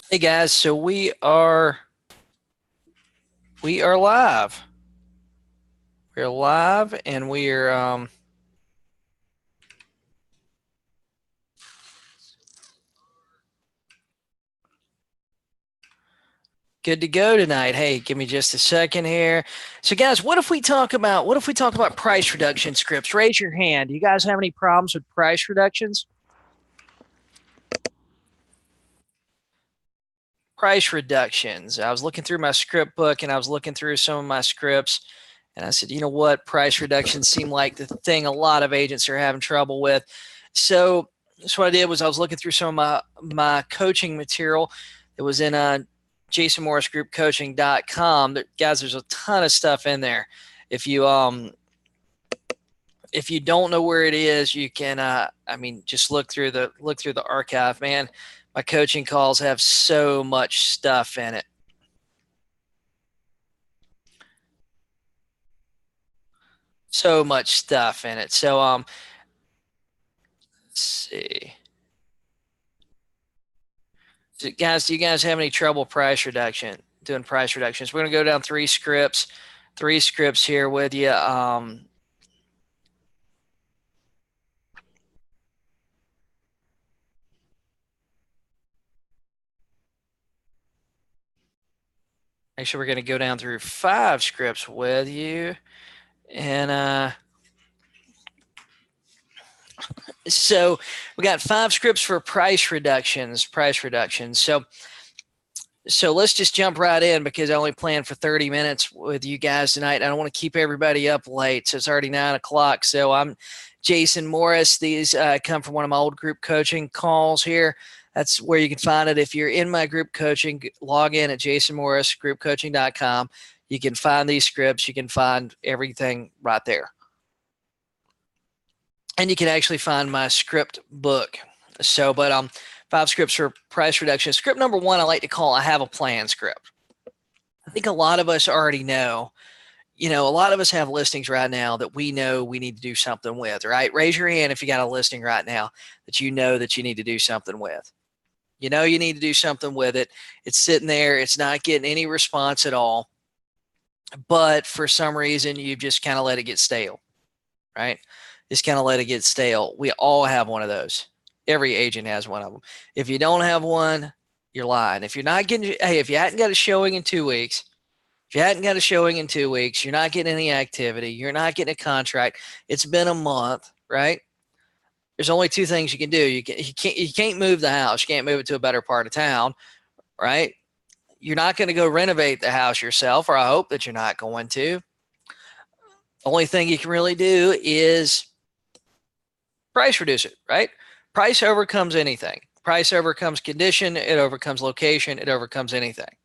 Hey guys, so we are live. We're live and we're good to go tonight. Hey, give me just a second here. So guys, what if we talk about price reduction scripts? Raise your hand. Do you guys have any problems with price reductions? Price reductions. I was looking through my script book and I was looking through some of my scripts and I said, you know what? Price reductions seem like the thing a lot of agents are having trouble with. So what I did was I was looking through some of my coaching material. It was in jasonmorrisgroupcoaching.com. Guys, there's a ton of stuff in there. If you don't know where it is, you can just look through the archive, man. My coaching calls have so much stuff in it. So much stuff in it. Let's see. So guys, do you guys have any trouble doing price reductions? We're gonna go down three scripts here with you. Actually, we're gonna go down through five scripts with you, and so we got five scripts for price reductions. So let's just jump right in because I only planned for 30 minutes with you guys tonight. I don't want to keep everybody up late. So it's already 9 o'clock. So I'm Jason Morris. These come from one of my old group coaching calls here. That's where you can find it. If you're in my group coaching, log in at jasonmorrisgroupcoaching.com. You can find these scripts. You can find everything right there. And you can actually find my script book. But five scripts for price reduction. Script number one, I like to call I have a plan script. I think a lot of us already know, a lot of us have listings right now that we know we need to do something with, right? Raise your hand if you got a listing right now that you know that you need to do something with. You know you need to do something with it. It's sitting there. It's not getting any response at all. But for some reason, you've just kind of let it get stale, right? Just kind of let it get stale. We all have one of those. Every agent has one of them. If you don't have one, you're lying. If you hadn't got a showing in 2 weeks, you're not getting any activity, you're not getting a contract, it's been a month, right? There's only two things you can do. You can't move the house. You can't move it to a better part of town, right? You're not going to go renovate the house yourself, or I hope that you're not going to. The only thing you can really do is price reduce it, right? Price overcomes anything. Price overcomes condition. It overcomes location. It overcomes anything.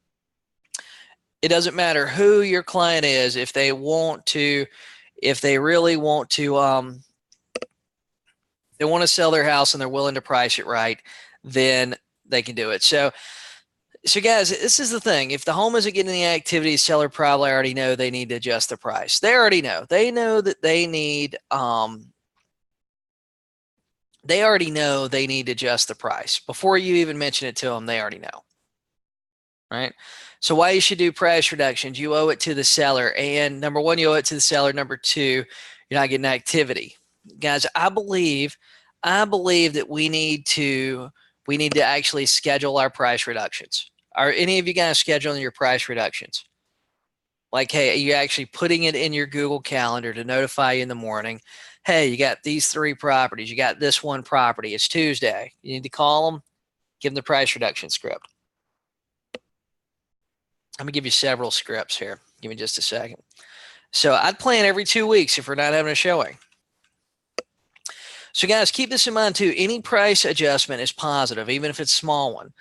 It doesn't matter who your client is. If they really want to, they want to sell their house and they're willing to price it right, then they can do it. So guys, this is the thing. If the home isn't getting the activity, seller probably already know they need to adjust the price. They already know. They know that they need, they already know they need to adjust the price. Before you even mention it to them, they already know, right? So why you should do price reductions, you owe it to the seller. And number one, you owe it to the seller. Number two, you're not getting activity. Guys, I believe that we need to actually schedule our price reductions. Are any of you guys scheduling your price reductions? Like, hey, are you actually putting it in your Google Calendar to notify you in the morning? Hey, you got these three properties. You got this one property. It's Tuesday. You need to call them, give them the price reduction script. I'm going to give you several scripts here. Give me just a second. So I'd plan every 2 weeks if we're not having a showing. So guys, keep this in mind too. Any price adjustment is positive, even if it's a small one.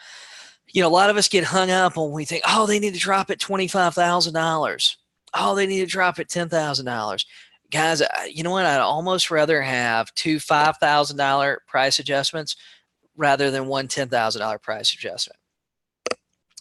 A lot of us get hung up when we think, oh, they need to drop it $25,000. Oh, they need to drop it $10,000. Guys, you know what? I'd almost rather have two $5,000 price adjustments rather than one $10,000 price adjustment.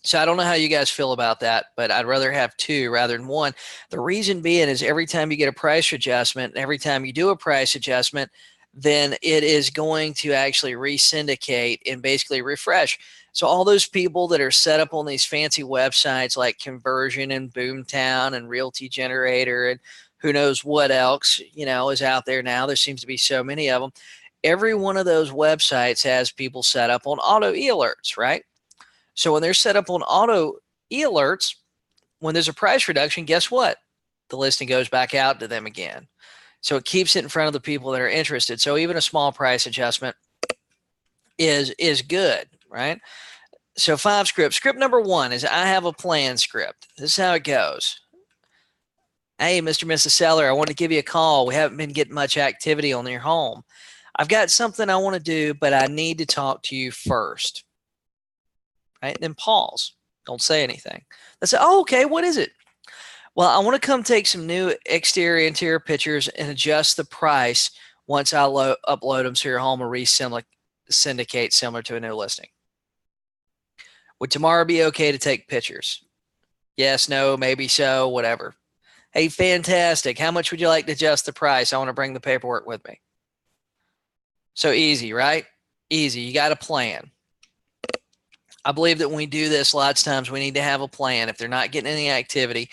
So I don't know how you guys feel about that, but I'd rather have two rather than one. The reason being is every time you get a price adjustment, every time you do a price adjustment, then it is going to actually re-syndicate and basically refresh. So all those people that are set up on these fancy websites like Conversion and Boomtown and Realty Generator and who knows what else, is out there now. There seems to be so many of them. Every one of those websites has people set up on auto e-alerts, right? So when they're set up on auto e-alerts, when there's a price reduction, guess what? The listing goes back out to them again. So it keeps it in front of the people that are interested. So even a small price adjustment is good, right? So 5 scripts. Script number 1 is I have a plan script. This is how it goes. Hey, Mr. and Mrs. Seller, I want to give you a call. We haven't been getting much activity on your home. I've got something I want to do, but I need to talk to you first. Right? Then pause. Don't say anything. Let's say, oh, okay, what is it? Well, I want to come take some new exterior, interior pictures and adjust the price once I upload them so your home will re-syndicate similar to a new listing. Would tomorrow be okay to take pictures? Yes, no, maybe so, whatever. Hey, fantastic. How much would you like to adjust the price? I want to bring the paperwork with me. So easy, right? Easy. You got a plan. I believe that when we do this, lots of times we need to have a plan. If they're not getting any activity,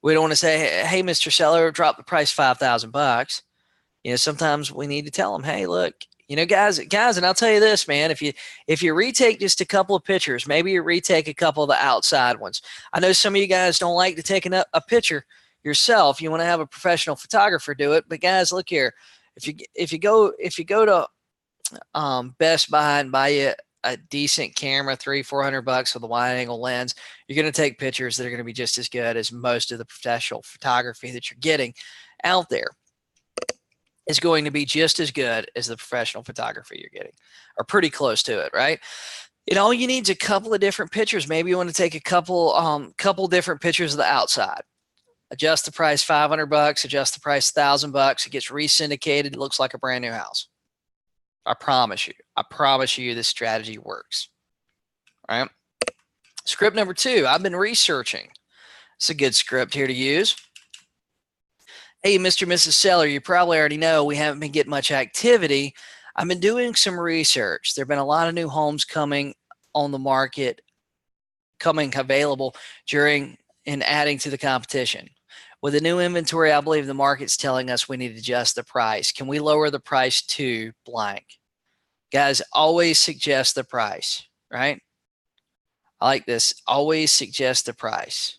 we don't want to say, hey, Mr. Seller, drop the price $5,000. Sometimes we need to tell them, hey, look, guys, and I'll tell you this, man, if you retake just a couple of pictures, maybe you retake a couple of the outside ones. I know some of you guys don't like to take a picture yourself. You want to have a professional photographer do it. But guys, look here, if you go to Best Buy and buy you a decent camera, $300-400 with a wide angle lens, you're going to take pictures that are going to be just as good as most of the professional photography that you're getting out there. Is going to be just as good as the professional photography you're getting, or pretty close to it, right? All you need is a couple of different pictures. Maybe you want to take a couple different pictures of the outside. Adjust the price $500, adjust the price $1,000. It gets re-syndicated. It looks like a brand new house. I promise you this strategy works. All right. Script number 2, I've been researching. It's a good script here to use. Hey, Mr. and Mrs. Seller, you probably already know we haven't been getting much activity. I've been doing some research. There have been a lot of new homes coming on the market, coming available during and adding to the competition. With the new inventory, I believe the market's telling us we need to adjust the price. Can we lower the price to blank? Guys, always suggest the price, right? I like this. Always suggest the price.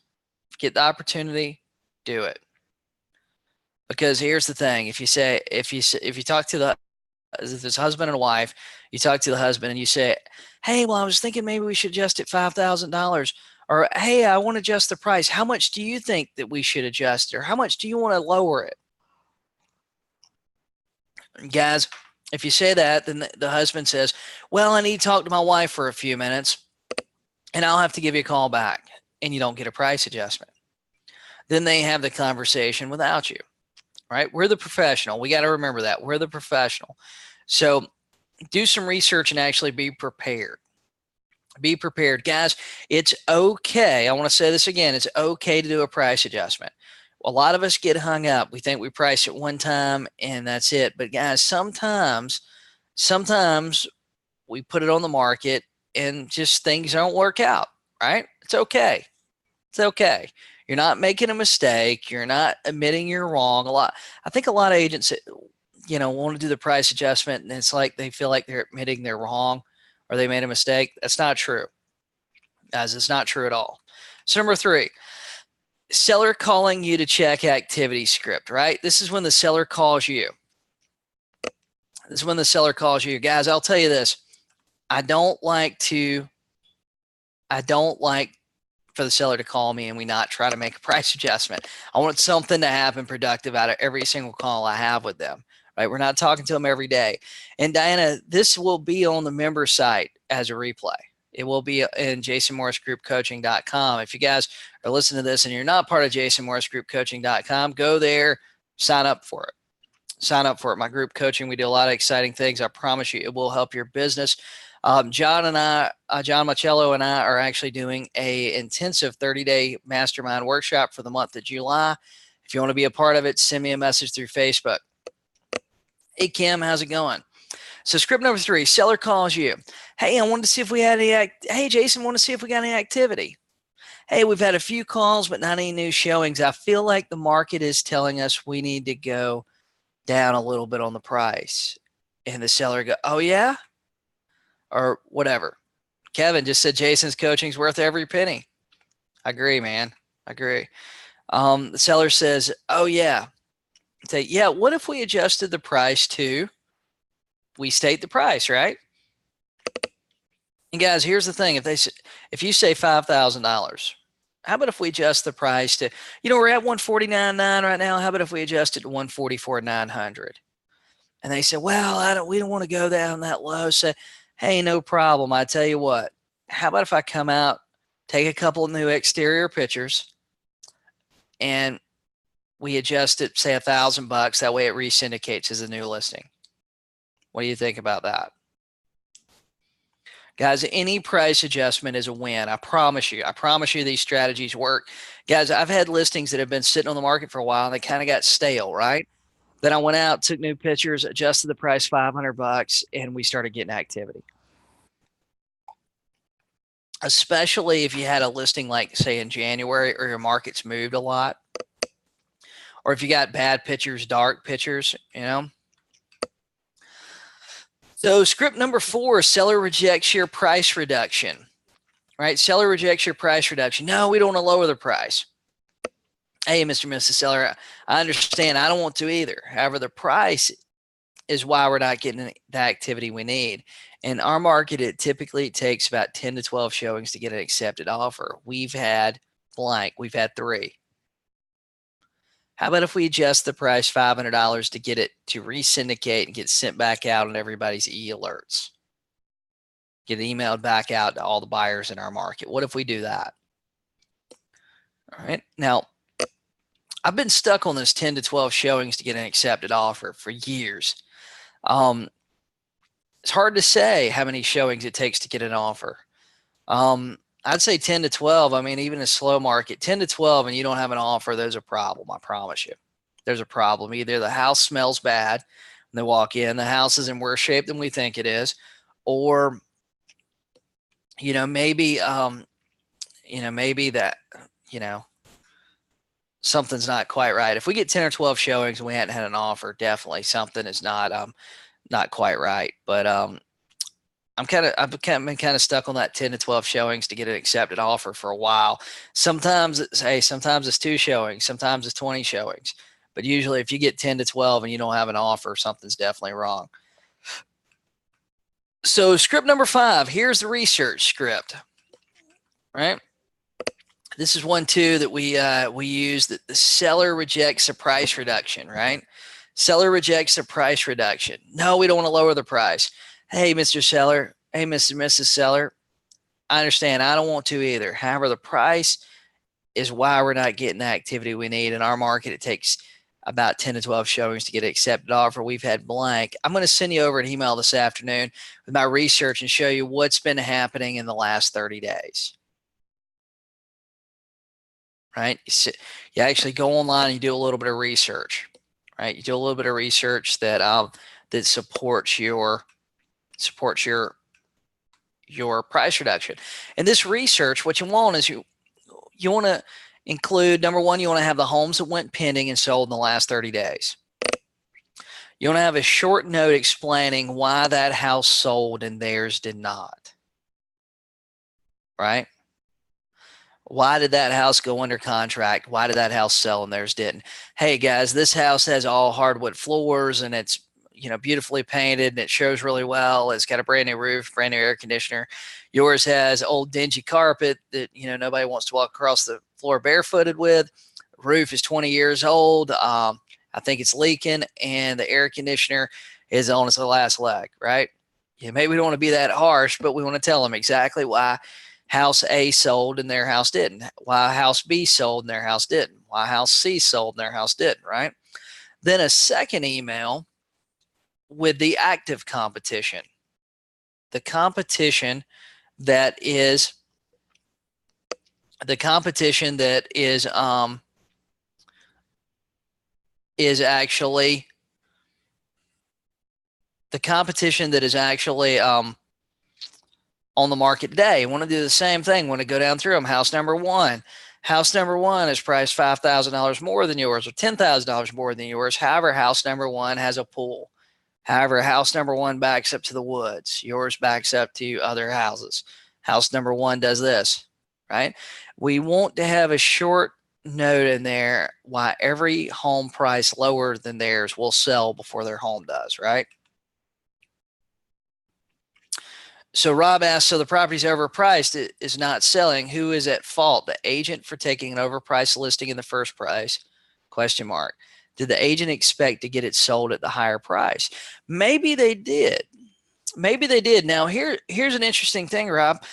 Get the opportunity, do it. Because here's the thing: if you talk to if this husband and wife, you talk to the husband and you say, "Hey, well, I was thinking maybe we should adjust it $5,000," or "Hey, I want to adjust the price. How much do you think that we should adjust it? Or how much do you want to lower it?" Guys, if you say that, then the husband says, "Well, I need to talk to my wife for a few minutes, and I'll have to give you a call back," and you don't get a price adjustment. Then they have the conversation without you. Right? We're the professional. We got to remember that. We're the professional. So do some research and actually be prepared. Be prepared. Guys, it's okay. I want to say this again. It's okay to do a price adjustment. A lot of us get hung up. We think we price it one time and that's it. But guys, sometimes we put it on the market and just things don't work out, right? It's okay. It's okay. You're not making a mistake. You're not admitting you're wrong. I think a lot of agents, want to do the price adjustment, and it's like they feel like they're admitting they're wrong or they made a mistake. That's not true, guys. It's not true at all. So number 3, seller calling you to check activity script. Right? This is when the seller calls you. Guys, I'll tell you this. I don't like for the seller to call me and we not try to make a price adjustment. I want something to happen productive out of every single call I have with them, right? We're not talking to them every day. And Diana, this will be on the member site as a replay. It will be in jasonmorrisgroupcoaching.com. If you guys are listening to this and you're not part of jasonmorrisgroupcoaching.com, go there, sign up for it. My group coaching, we do a lot of exciting things. I promise you it will help your business. John Machello and I are actually doing a intensive 30-day mastermind workshop for the month of July. If you want to be a part of it, send me a message through Facebook. Hey, Kim, how's it going? So script number 3, seller calls you. Hey, I wanted to see if we had any, hey, Jason, want to see if we got any activity. Hey, we've had a few calls, but not any new showings. I feel like the market is telling us we need to go down a little bit on the price. And the seller go, oh yeah? Or whatever. Kevin just said Jason's coaching's worth every penny. I agree, man. I agree. The seller says, oh yeah. Say, yeah, what if we adjusted the price to, we state the price, right? And guys, here's the thing. If you say $5,000, how about if we adjust the price to, we're at 149.9 right now. How about if we adjust it to 144,900? And they said, well, we don't want to go down that low. So, hey, no problem. I tell you what, how about if I come out, take a couple of new exterior pictures, and we adjust it, say $1,000. That way it re-syndicates as a new listing. What do you think about that? Guys, any price adjustment is a win. I promise you. I promise you these strategies work. Guys, I've had listings that have been sitting on the market for a while and they kind of got stale, right? Then I went out, took new pictures, adjusted the price $500, and we started getting activity. Especially if you had a listing like, say, in January, or your market's moved a lot, or if you got bad pictures, dark pictures, So script number 4, seller rejects your price reduction, right? Seller rejects your price reduction. No, we don't want to lower the price. Hey, Mr. and Mrs. Seller, I understand. I don't want to either. However, the price is why we're not getting the activity we need. In our market, it typically takes about 10 to 12 showings to get an accepted offer. We've had 3. How about if we adjust the price $500 to get it to re-syndicate and get sent back out on everybody's e-alerts? Get emailed back out to all the buyers in our market. What if we do that? All right. Now, I've been stuck on this 10 to 12 showings to get an accepted offer for years. It's hard to say how many showings it takes to get an offer. I'd say 10 to 12. I mean, even a slow market, 10 to 12, and you don't have an offer, there's a problem. I promise you. There's a problem. Either the house smells bad when they walk in, the house is in worse shape than we think it is, or, maybe that, something's not quite right. If we get 10 or 12 showings and we hadn't had an offer, definitely something is not quite right. But I've been kind of stuck on that 10 to 12 showings to get an accepted offer for a while. Sometimes it's 2 showings, sometimes it's 20 showings. But usually if you get 10 to 12 and you don't have an offer, something's definitely wrong. So script number 5, here's the research script, right? This is one too that we use, that the seller rejects a price reduction, right? Seller rejects a price reduction. No, we don't want to lower the price. Hey, Mr. Seller. Hey, Mr. and Mrs. Seller. I understand. I don't want to either. However, the price is why we're not getting the activity we need. In our market, it takes about 10 to 12 showings to get an accepted offer. We've had blank. I'm going to send you over an email this afternoon with my research and show you what's been happening in the last 30 days. Right? You actually go online and you do a little bit of research. Right? You do a little bit of research that supports your price reduction. And this research, what you want is you want to include, number 1, you want to have the homes that went pending and sold in the last 30 days. You want to have a short note explaining why that house sold and theirs did not. Right? Why did that house go under contract? Why did that house sell and theirs didn't? Hey guys, this house has all hardwood floors and it's beautifully painted and it shows really well. It's got a brand new roof, brand new air conditioner. Yours has old dingy carpet that nobody wants to walk across the floor barefooted with. Roof is 20 years old. I think it's leaking, and the air conditioner is on its last leg. Right? Maybe we don't want to be that harsh, but we want to tell them exactly why house A sold and their house didn't. Why house B sold and their house didn't. Why house C sold and their house didn't. Right? Then a second email with the active competition, the competition that is actually the competition that is actually on the market today want to do the same thing, want to go down through them. House number one. House number one is priced $5,000 more than yours or $10,000 more than yours. However, house number one has a pool. However, house number one backs up to the woods. Yours backs up to other houses. House number one does this, right? We want to have a short note in there why every home price lower than theirs will sell before their home does, right? So Rob asks, so the property's overpriced, it is not selling. Who is at fault? The agent for taking an overpriced listing in the first price? Question mark. Did the agent expect to get it sold at the higher price? Maybe they did. Maybe they did. Now here's an interesting thing, Rob.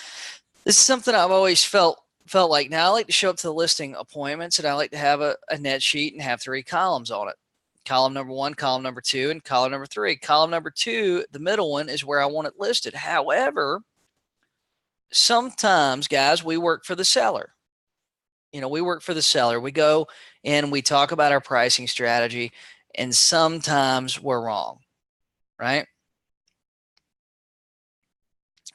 This is something I've always felt like. Now I like to show up to the listing appointments, and I like to have a net sheet and have 3 columns on it. Column number 1, column number 2, and column number 3. Column number 2, the middle one, is where I want it listed. However, sometimes, guys, we work for the seller. We work for the seller. We go and we talk about our pricing strategy, and sometimes we're wrong, right?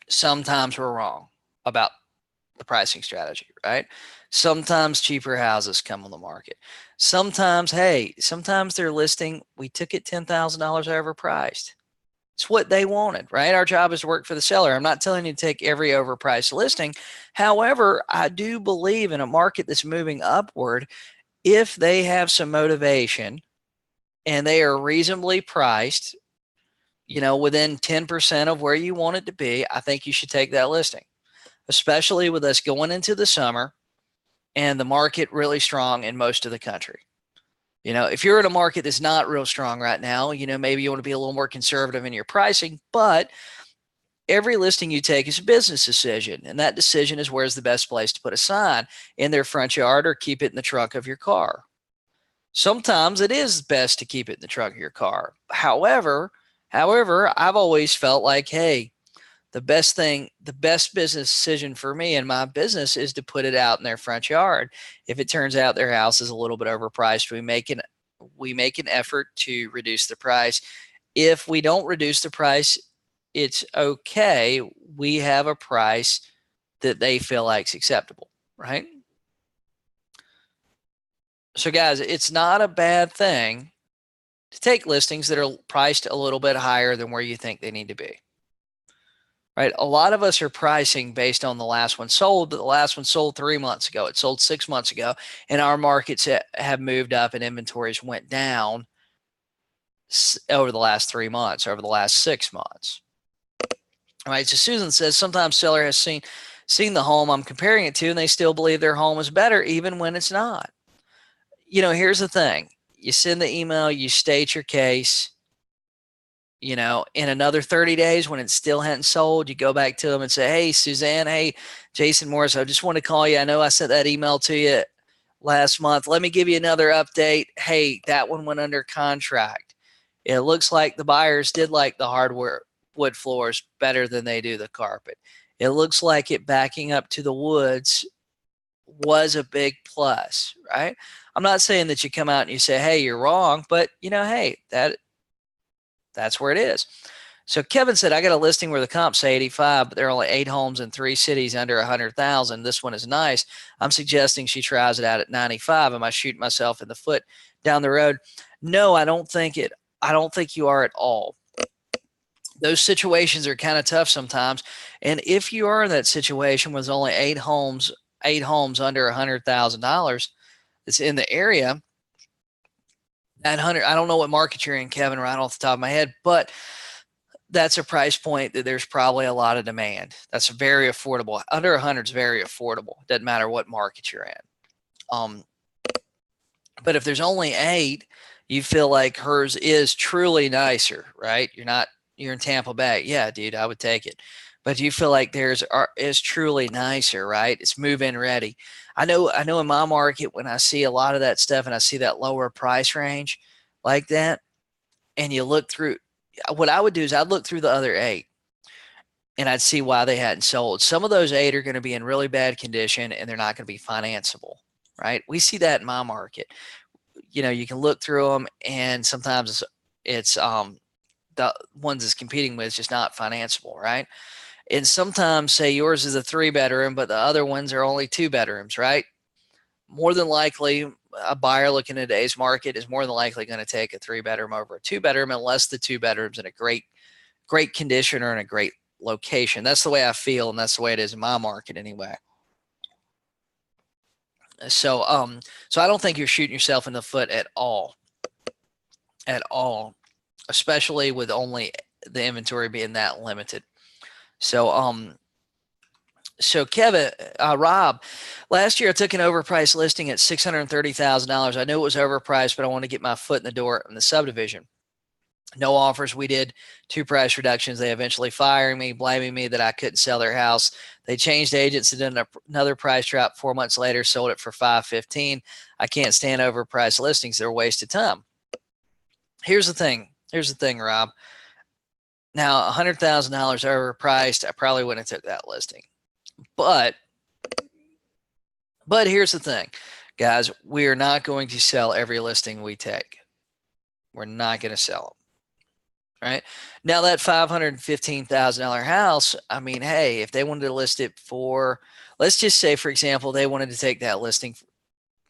Sometimes we're wrong about the pricing strategy, right? Sometimes cheaper houses come on the market. Sometimes, hey, sometimes they're listing, we took it $10,000 overpriced. It's what they wanted, right? Our job is to work for the seller. I'm not telling you to take every overpriced listing. However, I do believe in a market that's moving upward, if they have some motivation and they are reasonably priced, within 10% of where you want it to be, I think you should take that listing, especially with us going into the summer and the market really strong in most of the country. If you're in a market that's not real strong right now, maybe you want to be a little more conservative in your pricing, but every listing you take is a business decision. And that decision is where's the best place to put a sign, in their front yard or keep it in the trunk of your car. Sometimes it is best to keep it in the trunk of your car. However, I've always felt like, hey, the best business decision for me and my business is to put it out in their front yard. If it turns out their house is a little bit overpriced, we make an effort to reduce the price. If we don't reduce the price, it's okay. We have a price that they feel like is acceptable, right? So guys, it's not a bad thing to take listings that are priced a little bit higher than where you think they need to be. Right? A lot of us are pricing based on the last one sold, but the last one sold 3 months ago. It sold 6 months ago, and our markets have moved up and inventories went down over the last 3 months, over the last 6 months. All right. So Susan says sometimes seller has seen the home I'm comparing it to, and they still believe their home is better even when it's not. Here's the thing. You send the email, you state your case. In another 30 days when it still hadn't sold, you go back to them and say, hey, Suzanne, hey, Jason Morris, I just want to call you. I know I sent that email to you last month. Let me give you another update. Hey, that one went under contract. It looks like the buyers did like the hardwood wood floors better than they do the carpet. It looks like it backing up to the woods was a big plus, right? I'm not saying that you come out and you say, hey, you're wrong, but hey, that's where it is. So Kevin said, I got a listing where the comps say 85, but there are only 8 homes in 3 cities under 100,000. This one is nice. I'm suggesting she tries it out at 95. Am I shooting myself in the foot down the road? No, I don't think you are at all. Those situations are kind of tough sometimes. And if you are in that situation with only 8 homes under $100,000 that's in the area, at 100, I don't know what market you're in, Kevin, right off the top of my head, but that's a price point that there's probably a lot of demand. That's very affordable. Under 100 is very affordable. Doesn't matter what market you're in. But if there's only 8, you feel like hers is truly nicer, right? You're in Tampa Bay. Yeah, dude, I would take it. But you feel like theirs is truly nicer, right? It's move-in ready. I know in my market, when I see a lot of that stuff and I see that lower price range like that, and you look through, what I would do is I'd look through the other 8 and I'd see why they hadn't sold. Some of those 8 are going to be in really bad condition and they're not going to be financeable, right? We see that in my market. You can look through them and sometimes it's the ones it's competing with is just not financeable, right? And sometimes, say yours is a 3-bedroom, but the other ones are only 2 bedrooms, right? More than likely, a buyer looking at today's market is more than likely going to take a 3-bedroom over a 2-bedroom, unless the 2 bedrooms in a great condition or in a great location. That's the way I feel, and that's the way it is in my market anyway. So I don't think you're shooting yourself in the foot at all, especially with only the inventory being that limited. So Kevin, Rob, last year I took an overpriced listing at $630,000. I knew it was overpriced, but I want to get my foot in the door in the subdivision. No offers. We did 2 price reductions. They eventually fired me, blaming me that I couldn't sell their house. They changed agents and did another price drop 4 months later, sold it for $515,000. I can't stand overpriced listings. They're a waste of time. Here's the thing, Rob. Now, $100,000 overpriced, I probably wouldn't have took that listing. But here's the thing, guys. We are not going to sell every listing we take. We're not going to sell them. Right now, that $515,000 house, I mean, hey, if they wanted to list it for, let's just say, for example, they wanted to take that listing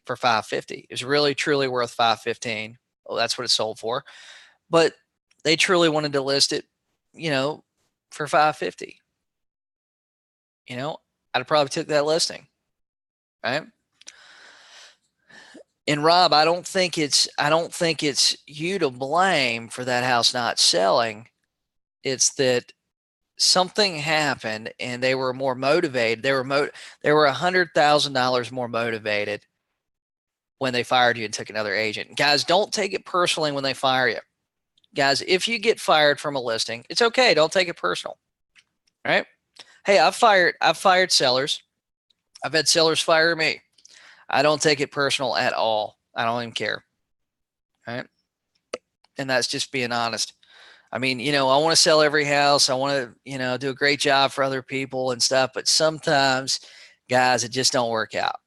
for $550,000. It was really truly worth $515,000. Well, that's what it sold for. But they truly wanted to list it, for $550,000. I'd have probably took that listing, right? And Rob, I don't think it's you to blame for that house not selling. It's that something happened and they were more motivated. They were $100,000 more motivated when they fired you and took another agent. Guys, don't take it personally when they fire you. Guys, if you get fired from a listing, it's okay. Don't take it personal. Right? Hey, I've fired sellers. I've had sellers fire me. I don't take it personal at all. I don't even care. Right? And that's just being honest. I mean, I want to sell every house. I want to, do a great job for other people and stuff. But sometimes, guys, it just don't work out.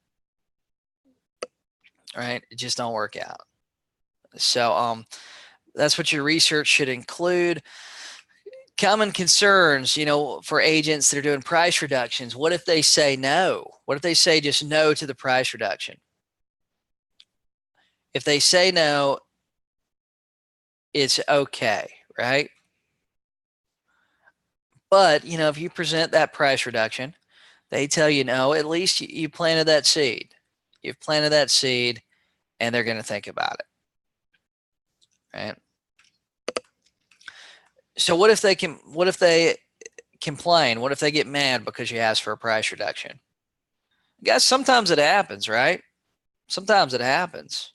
Right? It just don't work out. So that's what your research should include. Common concerns, for agents that are doing price reductions. What if they say no? What if they say just no to the price reduction? If they say no, it's okay, right? But, if you present that price reduction, they tell you no, at least you planted that seed. You've planted that seed, and they're going to think about it, right? So what if they complain? What if they get mad because you ask for a price reduction? Guys, sometimes it happens, right? Sometimes it happens.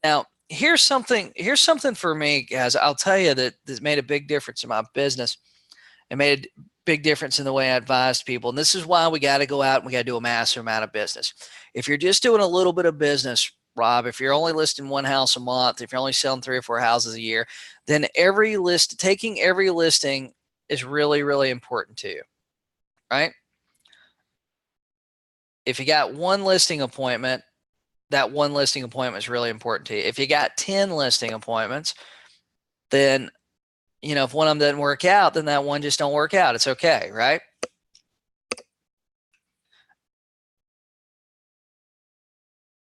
Now, here's something for me, guys. I'll tell you that made a big difference in my business. It made a big difference in the way I advised people. And this is why we got to go out and we got to do a massive amount of business. If you're just doing a little bit of business, Rob, if you're only listing 1 house a month, if you're only selling 3 or 4 houses a year, then taking every listing is really, really important to you, right? If you got 1 listing appointment, that 1 listing appointment is really important to you. If you got 10 listing appointments, then, if one of them doesn't work out, then that one just don't work out. It's okay, right?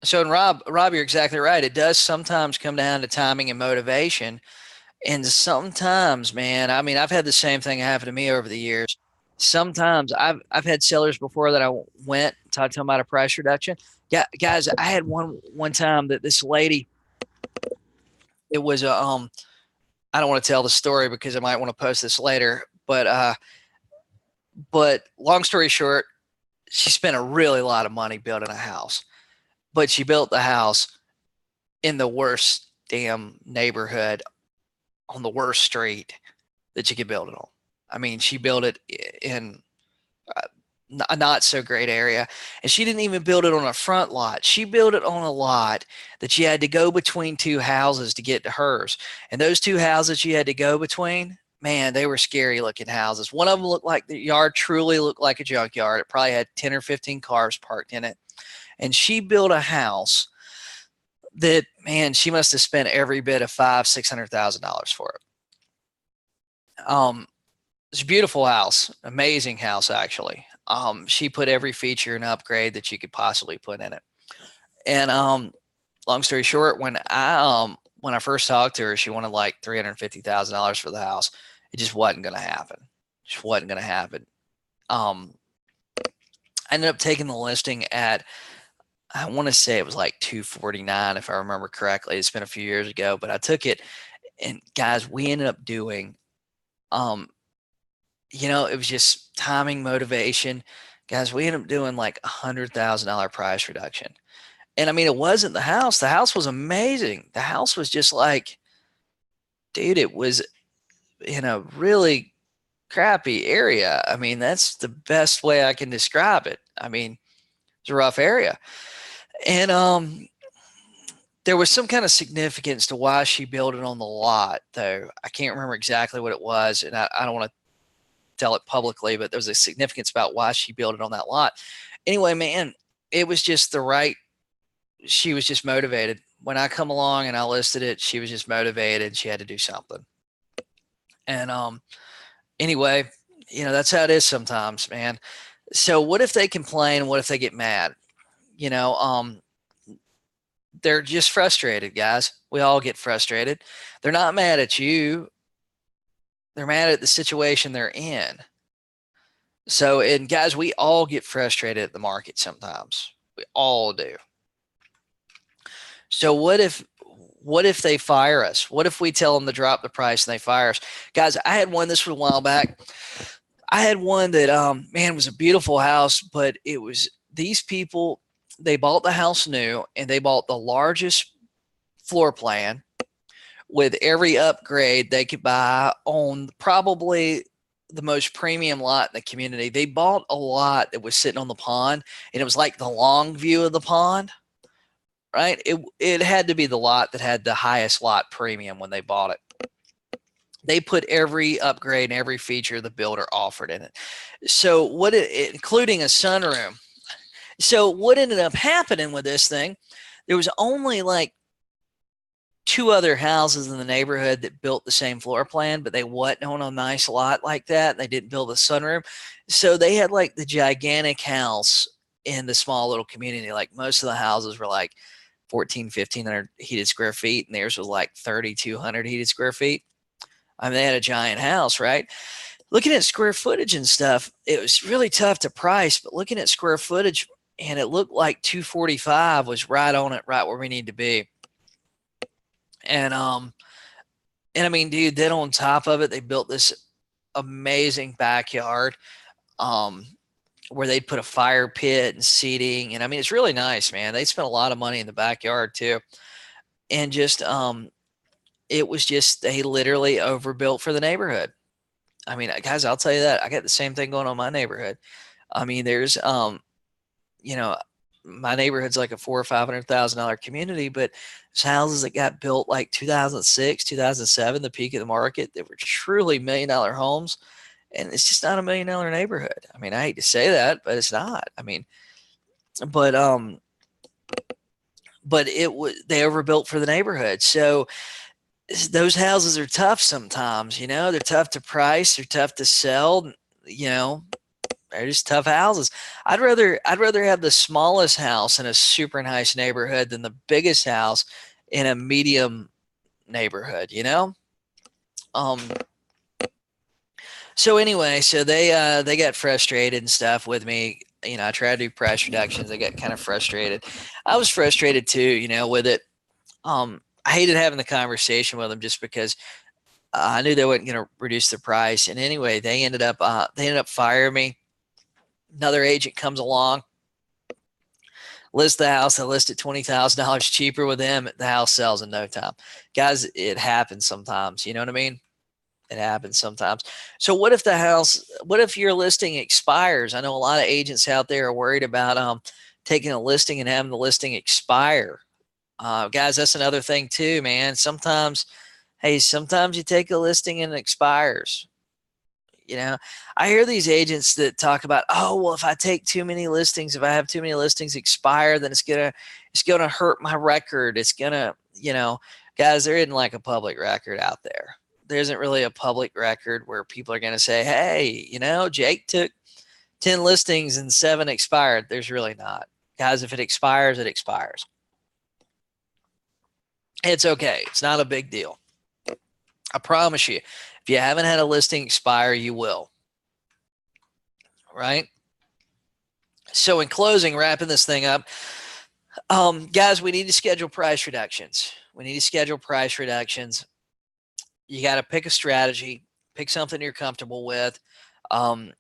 So, and Rob, you're exactly right. It does sometimes come down to timing and motivation. And sometimes, man, I mean, I've had the same thing happen to me over the years. Sometimes I've had sellers before that I went talked to them about a price reduction. Yeah, guys, I had one time that this lady, it was a I don't want to tell the story because I might want to post this later, but long story short, she spent a really lot of money building a house, but she built the house in the worst damn neighborhood on the worst street that you could build it on. I mean, she built it in a not so great area, and she didn't even build it on a front lot. She built it on a lot that she had to go between 2 houses to get to hers. And those 2 houses she had to go between, man, they were scary looking houses. One of them looked like the yard truly looked like a junkyard. It probably had 10 or 15 cars parked in it. And she built a house that, man, she must have spent every bit of $500,000-$600,000 for it. Um, it's a beautiful house, amazing house actually. She put every feature and upgrade that you could possibly put in it. And long story short, when I first talked to her, she wanted like $350,000 for the house. It just wasn't going to happen. Just wasn't going to happen. Um, I ended up taking the listing at, I want to say it was like 249 if I remember correctly. It's been a few years ago, but I took it, and guys, we ended up doing um it was just timing, motivation. Guys, we ended up doing like $100,000 price reduction. And I mean, it wasn't the house. The house was amazing. The house was just like, dude, it was in a really crappy area. I mean, that's the best way I can describe it. I mean, it's a rough area. And there was some kind of significance to why she built it on the lot, though. I can't remember exactly what it was, and I don't want to tell it publicly, but there was a significance about why she built it on that lot. Anyway, man, it was just the right, she was just motivated. When I come along and I listed it, she was just motivated. She had to do something. And anyway, that's how it is sometimes, man. So what if they complain? What if they get mad? You know, they're just frustrated, guys. We all get frustrated. They're not mad at you. They're mad at the situation they're in. So, and guys, we all get frustrated at the market sometimes. We all do. So what if they fire us? What if we tell them to drop the price and they fire us? Guys, I had one, this was a while back. I had one that man, was a beautiful house, but it was these people, they bought the house new and they bought the largest floor plan with every upgrade they could buy on probably the most premium lot in the community. They bought a lot that was sitting on the pond, and it was like the long view of the pond, right? It had to be the lot that had the highest lot premium when they bought it. They put every upgrade and every feature the builder offered in it. So including a sunroom. So what ended up happening with this thing, there was only like two other houses in the neighborhood that built the same floor plan, but they wasn't on a nice lot like that. They didn't build a sunroom. So they had like the gigantic house in the small little community. Like most of the houses were like 1,500 heated square feet, and theirs was like 3,200 heated square feet. I mean, they had a giant house, right? Looking at square footage and stuff, it was really tough to price, but looking at square footage, and it looked like 245 was right on it, right where we need to be. And I mean, dude, then on top of it, they built this amazing backyard where they'd put a fire pit and seating. And I mean, it's really nice, man. They spent a lot of money in the backyard too. And just it was just, they literally overbuilt for the neighborhood. I mean, guys, I'll tell you that. I got the same thing going on in my neighborhood. I mean, there's you know, my neighborhood's like a $400,000 or $500,000 community, but there's houses that got built like 2006, 2007, the peak of the market, that were truly $1 million homes, and it's just not a $1 million neighborhood. I mean, I hate to say that, but it's not. I mean, but it was, they overbuilt for the neighborhood. So those houses are tough sometimes. They're tough to price, they're tough to sell. They're just tough houses. I'd rather have the smallest house in a super nice neighborhood than the biggest house in a medium neighborhood, Um so anyway, so they got frustrated and stuff with me. I tried to do price reductions. They got kind of frustrated. I was frustrated too, with it. I hated having the conversation with them just because I knew they weren't going to reduce the price. And anyway, they ended up firing me. Another agent comes along, lists the house. I list it $20,000 cheaper with them. The house sells in no time. Guys, it happens sometimes. You know what I mean? It happens sometimes. So what if your listing expires? I know a lot of agents out there are worried about taking a listing and having the listing expire. Guys, that's another thing too, man. Sometimes you take a listing and it expires. I hear these agents that talk about, oh, well, if I take too many listings, if I have too many listings expire, then it's gonna hurt my record. It's gonna, guys, there isn't like a public record out there. there isn't really a public record where people are going to say, hey, Jake took 10 listings and 7 expired. There's really not. Guys, if it expires, it expires. It's okay. It's not a big deal. I promise you, if you haven't had a listing expire, you will. Right? So in closing, wrapping this thing up, guys, we need to schedule price reductions. We need to schedule price reductions. You got to pick a strategy, pick something you're comfortable with. I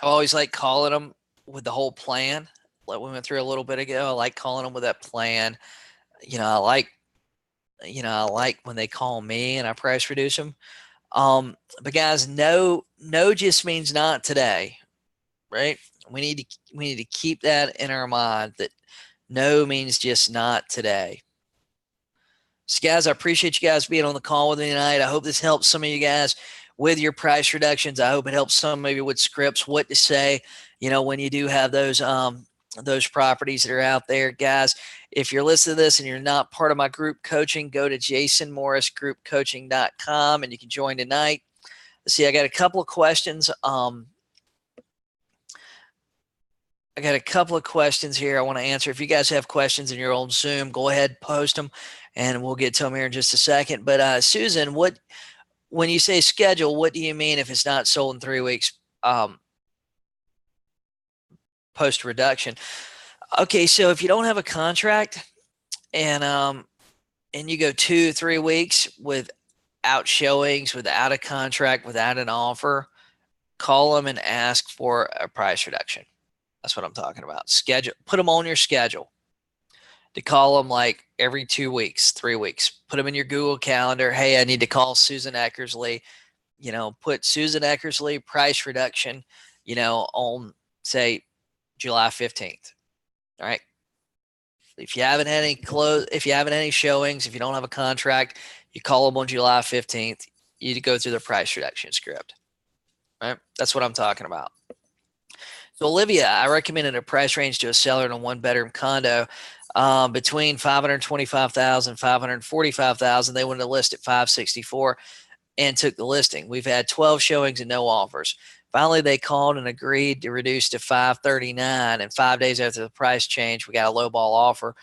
always like calling them with the whole plan. Like we went through a little bit ago. I like calling them with that plan. I like when they call me and I price reduce them. But guys, no just means not today, right? We need to keep that in our mind, that no means just not today. So guys, I appreciate you guys being on the call with me tonight. I hope this helps some of you guys with your price reductions. I hope it helps some of you with scripts, what to say, when you do have those properties that are out there. Guys, if you're listening to this and you're not part of my group coaching, go to jasonmorrisgroupcoaching.com and you can join tonight. Let's see, I got a couple of questions. I got a couple of questions here I want to answer. If you guys have questions in your own Zoom, go ahead, post them, and we'll get to them here in just a second. But Susan, when you say schedule, what do you mean if it's not sold in 3 weeks post reduction? Okay, so if you don't have a contract and you go 2-3 weeks without showings, without a contract, without an offer, call them and ask for a price reduction. That's what I'm talking about. Schedule, put them on your schedule to call them like every 2 weeks, 3 weeks. Put them in your Google Calendar. Hey, I need to call Susan Eckersley. Put Susan Eckersley price reduction, on say July 15th. All right. If you haven't had any showings, if you don't have a contract, you call them on July 15th. You go through the price reduction script. Right. That's what I'm talking about. So Olivia, I recommended a price range to a seller in a 1-bedroom condo between $525,000 and $545,000. They wanted to list at $564,000 and took the listing. We've had 12 showings and no offers. Finally, they called and agreed to reduce to $539,000, and 5 days after the price change, we got a low ball offer.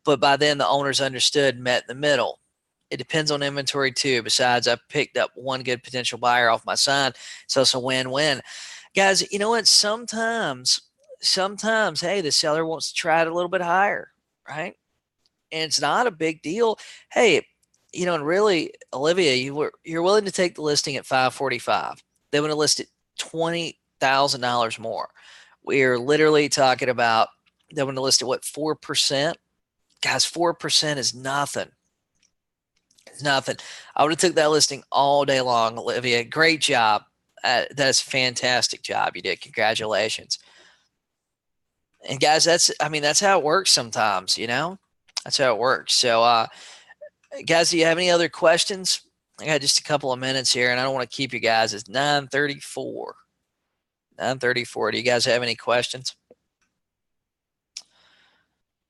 But by then, the owners understood and met in the middle. It depends on inventory too. Besides, I picked up one good potential buyer off my sign, so it's a win-win. Guys, you know what? Sometimes, hey, the seller wants to try it a little bit higher, right? And it's not a big deal. Hey, and really, Olivia, you're willing to take the listing at $545,000. They want to list it $20,000 more. We are literally talking about they want to list it 4%. Guys, 4% is nothing. It's nothing. I would have took that listing all day long, Olivia. Great job. That's a fantastic job you did. Congratulations. And guys, that's how it works sometimes, That's how it works. So, guys, do you have any other questions? I got just a couple of minutes here, and I don't want to keep you guys. It's 9:34. 9:34. Do you guys have any questions?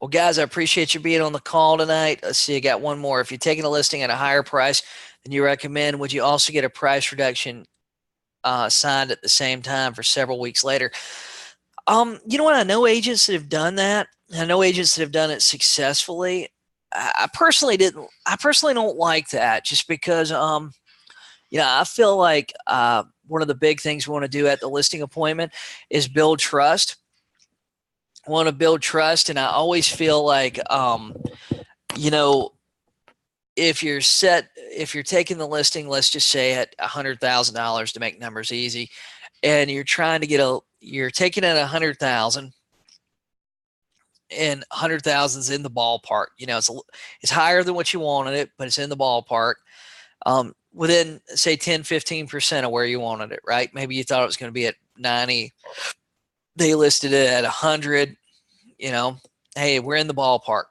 Well, guys, I appreciate you being on the call tonight. Let's see, I got one more. If you're taking a listing at a higher price than you recommend, would you also get a price reduction signed at the same time for several weeks later? You know what? I know agents that have done that. I know agents that have done it successfully. I personally don't like that, just because I feel like one of the big things we want to do at the listing appointment is build trust. I want to build trust, and I always feel like if you're taking the listing, let's just say at $100,000 to make numbers easy, and you're trying to you're taking it at $100,000, and 100,000 is in the ballpark. It's higher than what you wanted it, but it's in the ballpark. Within say 10-15% of where you wanted it, right? Maybe you thought it was going to be at 90. They listed it at 100. Hey, we're in the ballpark.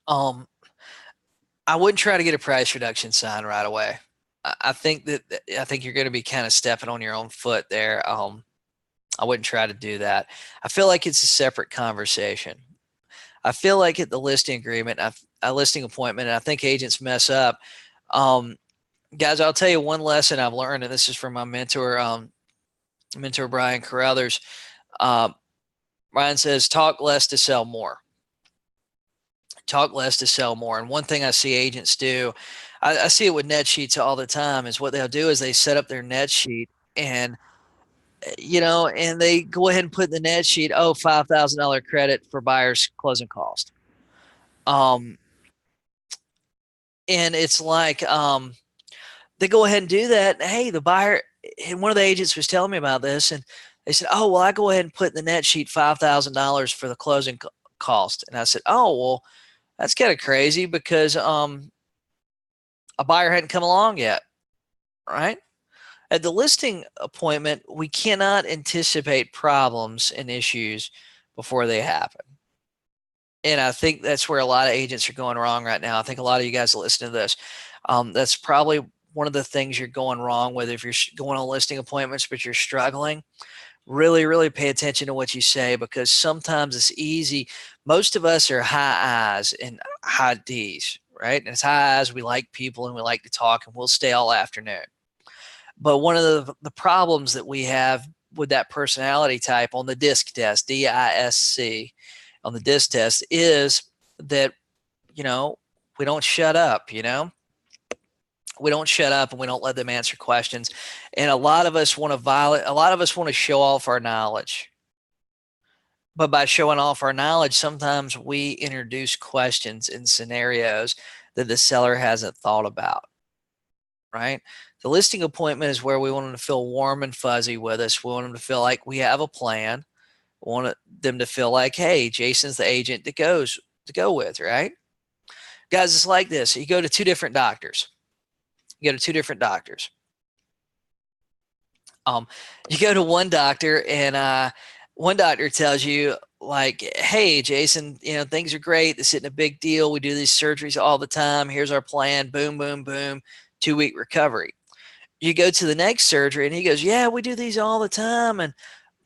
I wouldn't try to get a price reduction signed right away. I think you're going to be kind of stepping on your own foot there. I wouldn't try to do that. I feel like it's a separate conversation. I feel like at the listing agreement, a listing appointment, and I think agents mess up. Guys, I'll tell you one lesson I've learned, and this is from my mentor, Brian Carruthers. Brian says, talk less to sell more. Talk less to sell more. And one thing I see agents do, I see it with net sheets all the time, is what they'll do is they set up their net sheet and and they go ahead and put in the net sheet, $5,000 credit for buyer's closing cost. And it's like, they go ahead and do that. Hey, the buyer, and one of the agents was telling me about this, and they said, oh, well, I go ahead and put in the net sheet $5,000 for the closing cost. And I said, oh, well, that's kind of crazy because a buyer hadn't come along yet, right? At the listing appointment, we cannot anticipate problems and issues before they happen. And I think that's where a lot of agents are going wrong right now. I think a lot of you guys listen to this. That's probably one of the things you're going wrong with. If you're going on listing appointments, but you're struggling, really, really pay attention to what you say, because sometimes it's easy. Most of us are high I's and high D's, right? And it's high I's. We like people and we like to talk, and we'll stay all afternoon. But one of the problems that we have with that personality type on the DISC test, DISC, on the DISC test, is that, we don't shut up, we don't shut up and we don't let them answer questions. And a lot of us want to show off our knowledge. But by showing off our knowledge, sometimes we introduce questions in scenarios that the seller hasn't thought about, right? The listing appointment is where we want them to feel warm and fuzzy with us. We want them to feel like we have a plan. We want them to feel like, hey, Jason's the agent to go with, right? Guys, it's like this. You go to two different doctors. You go to one doctor, and one doctor tells you, like, hey, Jason, things are great. This isn't a big deal. We do these surgeries all the time. Here's our plan. Boom, boom, boom. 2-week recovery. You go to the next surgery, and he goes, yeah, we do these all the time. And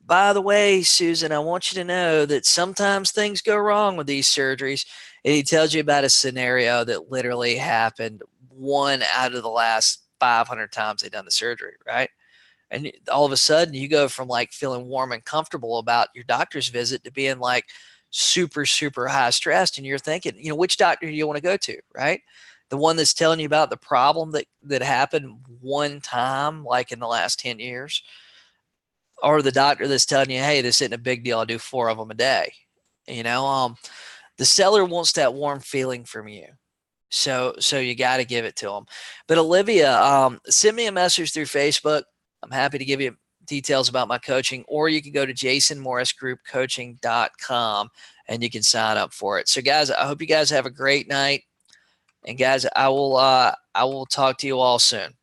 by the way, Susan, I want you to know that sometimes things go wrong with these surgeries. And he tells you about a scenario that literally happened 1 out of the last 500 times they've done the surgery, right? And all of a sudden you go from like feeling warm and comfortable about your doctor's visit to being like super, super high stressed. And you're thinking, which doctor do you want to go to, right? The one that's telling you about the problem that happened one time, like in the last 10 years, or the doctor that's telling you, hey, this isn't a big deal. I do 4 of them a day. The seller wants that warm feeling from you. So you got to give it to them. But Olivia, send me a message through Facebook. I'm happy to give you details about my coaching, or you can go to jasonmorrisgroupcoaching.com and you can sign up for it. So guys, I hope you guys have a great night. And guys, I will talk to you all soon.